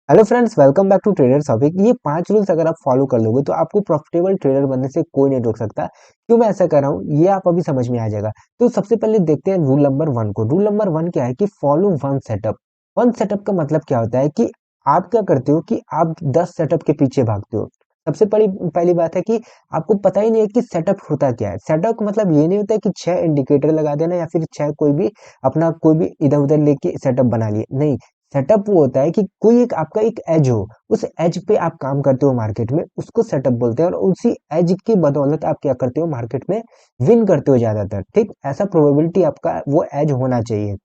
Hello friends, welcome back to traders topic. ये 5 rules अगर आप फॉलो कर लोगे तो आपको प्रॉफिटेबल ट्रेडर बनने से कोई नहीं रोक सकता। क्यों मैं ऐसा कर रहा हूँ ये आप अभी समझ में आ जाएगा। तो सबसे पहले देखते हैं रूल नंबर 1 को। रूल नंबर 1 क्या है कि follow one setup. One setup का मतलब क्या होता है कि आप क्या करते हो कि आप 10 सेटअप के पीछे भागते हो। सबसे पहली पहली बात है कि आपको पता ही नहीं है कि सेटअप होता क्या है। सेटअप का मतलब ये नहीं होता है कि 6 इंडिकेटर लगा देना या फिर 6 कोई भी अपना कोई भी इधर उधर लेके सेटअप बना लिए, नहीं। सेटअप वो होता है कि कोई एक आपका एक एज हो, उस एज पे आप काम करते हो मार्केट में, उसको सेटअप बोलते हैं। और उसी एज की बदौलत आप क्या करते हो मार्केट में, विन करते हो ज्यादातर। ठीक, ऐसा प्रोबेबिलिटी आपका वो एज होना चाहिए।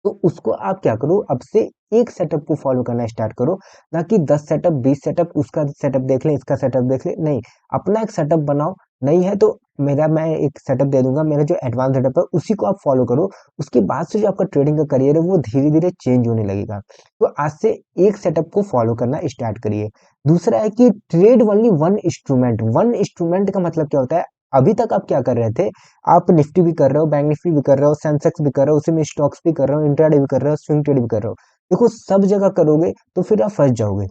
तो उसको आप क्या करो, अब से एक सेटअप को फॉलो करना स्टार्ट करो। ना कि 10 सेटअप 20 सेटअप, उसका सेटअप देख ले, इसका सेटअप देख ले, नहीं। अपना एक सेटअप बनाओ। नहीं है तो मेरा मैं एक सेटअप दे दूंगा, मेरा जो एडवांस सेटअप है उसी को आप फॉलो करो। उसके बाद से जो आपका ट्रेडिंग का करियर है वो धीरे धीरे चेंज होने लगेगा। तो आज से एक सेटअप को फॉलो करना स्टार्ट करिए। दूसरा है कि trade only one instrument. One instrument का मतलब क्या होता है? अभी तक आप क्या कर रहे थे? आप निफ्टी भी कर रहे हो, बैंक निफ्टी भी कर रहे हो, सेंसेक्स भी कर रहे हो, उसी में स्टॉक्स भी कर रहे हो, इंट्राडे भी कर रहे हो, स्विंग ट्रेड भी कर रहे हो। देखो, सब जगह करोगे तो फिर आप फंस जाओगे।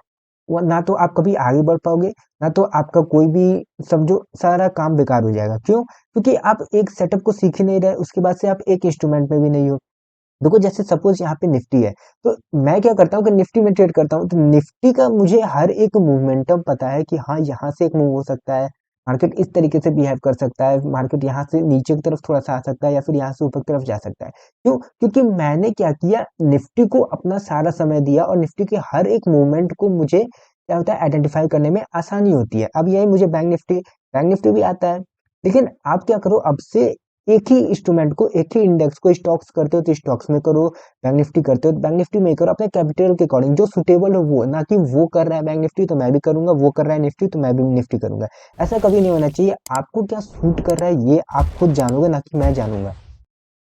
ना तो आप कभी आगे बढ़ पाओगे, ना तो आपका कोई भी, समझो, सारा काम बेकार हो जाएगा। क्यों? क्योंकि आप एक सेटअप को सीख ही नहीं रहे, उसके बाद से आप एक इंस्ट्रूमेंट में भी नहीं हो। देखो, जैसे सपोज यहाँ पे निफ्टी है, तो मैं क्या करता हूँ कि निफ्टी में ट्रेड करता हूँ, तो निफ्टी का मुझे हर एक मोमेंटम पता है कि हाँ, यहाँ से एक मूव हो सकता है, मार्केट इस तरीके से बिहेव कर सकता है, मार्केट यहाँ से नीचे की तरफ थोड़ा सा आ सकता है या फिर यहाँ से ऊपर की तरफ जा सकता है। क्यों? क्योंकि मैंने क्या किया, निफ्टी को अपना सारा समय दिया और निफ्टी के हर एक मूवमेंट को मुझे क्या होता है, आइडेंटिफाई करने में आसानी होती है। अब यही मुझे बैंक निफ्टी भी आता है। लेकिन आप क्या करो, अब से एक ही इंस्ट्रूमेंट को, एक ही इंडेक्स को, स्टॉक्स करते हो तो स्टॉक्स में करो, बैंक निफ्टी करते हो तो बैंक निफ्टी में ही करो, अपने कैपिटल के अकॉर्डिंग जो सुटेबल हो वो। ना कि वो कर रहा है बैंक निफ्टी तो मैं भी करूंगा, वो कर रहा है निफ्टी तो मैं भी निफ्टी करूंगा। ऐसा कभी नहीं होना चाहिए। आपको क्या सूट कर रहा है ये आप खुद जानोगे, ना कि मैं जानूंगा।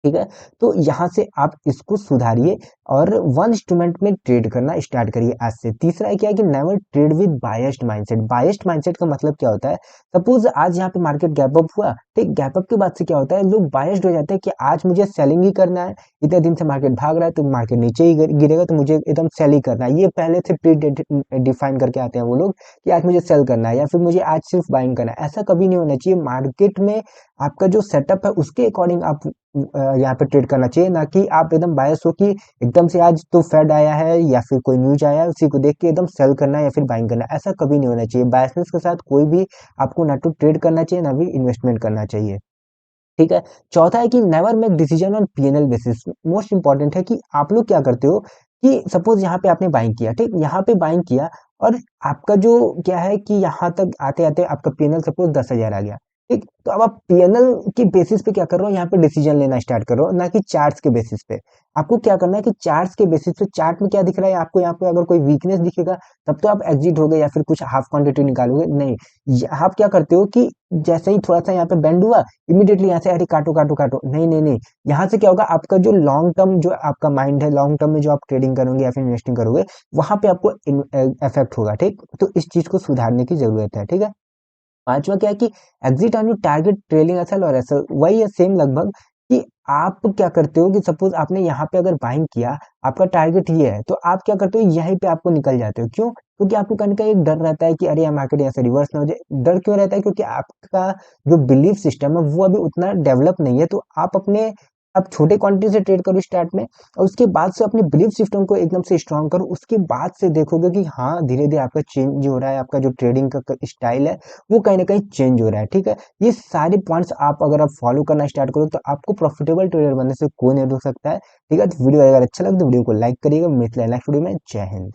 ठीक है? तो यहाँ से आप इसको सुधारिए और वन इंस्ट्रूमेंट में ट्रेड करना स्टार्ट करिए आज से। तीसरा है क्या है कि never trade with biased mindset. Biased mindset का मतलब क्या होता है? सपोज आज यहाँ पे मार्केट गैप अप हुआ, ठीक, गैप अप के बाद से क्या होता है, लोग बायस्ड हो जाते हैं कि आज मुझे सेलिंग ही करना है। इतने दिन से मार्केट भाग रहा है तो मार्केट नीचे ही गिरेगा तो मुझे एकदम सेल ही करना है। ये पहले से प्री डिफाइन करके आते हैं वो लोग कि आज मुझे सेल करना है या फिर मुझे आज सिर्फ बाइंग करना है। ऐसा कभी नहीं होना चाहिए। मार्केट में आपका जो सेटअप है उसके अकॉर्डिंग आप यहाँ पे ट्रेड करना चाहिए, ना कि आप एकदम बायस हो कि एकदम से आज तो फेड आया है या फिर कोई न्यूज आया है उसी को देख के एकदम सेल करना है या फिर बाइंग करना है। ऐसा कभी नहीं होना चाहिए। बायसनेस के साथ कोई भी आपको ना तो ट्रेड करना चाहिए ना भी इन्वेस्टमेंट करना चाहिए। ठीक है? चौथा है कि never make decision on PNL basis. Most important है कि आप लोग क्या करते हो कि सपोज यहाँ पे आपने बाइंग किया, ठीक, यहाँ पे बाइंग किया और आपका जो क्या है कि यहाँ तक आते आते आपका पीएनएल सपोज 10,000 आ गया। ठीक, तो अब आप पीएनएल के बेसिस पे क्या कर रहे हो, यहाँ पे डिसीजन लेना स्टार्ट करो, ना कि चार्ट्स के बेसिस पे। आपको क्या करना है कि चार्ट्स के बेसिस पे, चार्ट में क्या दिख रहा है आपको, यहाँ पे अगर कोई वीकनेस दिखेगा तब तो आप एग्जिट हो गए या फिर कुछ हाफ क्वांटिटी निकालोगे, नहीं। आप क्या करते हो कि जैसे ही थोड़ा सा यहाँ पे बेंड हुआ, इमीडिएटली यहाँ से अरे काटो काटो काटो, नहीं नहीं नहीं। यहाँ से क्या होगा, आपका जो लॉन्ग टर्म जो आपका माइंड है, लॉन्ग टर्म में जो आप ट्रेडिंग करोगे या फिर इन्वेस्टिंग करोगे, वहां पे आपको इफेक्ट होगा। ठीक, तो इस चीज को सुधारने की जरूरत है। ठीक है? पांचवा क्या है कि exit on you target trailing SL और एसएल। वही है सेम लगभग कि आप क्या करते हो कि सपोज आपने यहाँ पे अगर बाइंग किया, आपका टारगेट ये है, तो आप क्या करते हो, यहीं पे आपको निकल जाते हो। क्यों? क्योंकि आपको कहीं ना कहीं एक डर रहता है कि अरे यार मार्केट यहाँ से रिवर्स ना हो जाए। डर क्यों रहता है? क्योंकि आपका जो बिलीफ सिस्टम है वो अभी उतना डेवलप नहीं है। तो आप छोटे क्वांटिटी से ट्रेड करो स्टार्ट में, और उसके बाद से अपने बिलीफ सिस्टम को एकदम से स्ट्रांग करो। उसके बाद से देखोगे कि हाँ, धीरे धीरे आपका चेंज हो रहा है, आपका जो ट्रेडिंग का स्टाइल है वो कहीं ना कहीं चेंज हो रहा है। ठीक है? ये सारे पॉइंट्स आप अगर आप फॉलो करना स्टार्ट करो तो आपको प्रॉफिटेबल ट्रेडर बनने से कोई नहीं रोक सकता है। ठीक है? तो वीडियो अगर अच्छा लगे तो वीडियो को लाइक करिएगा। मिलते हैं नेक्स्ट वीडियो में। जय हिंद।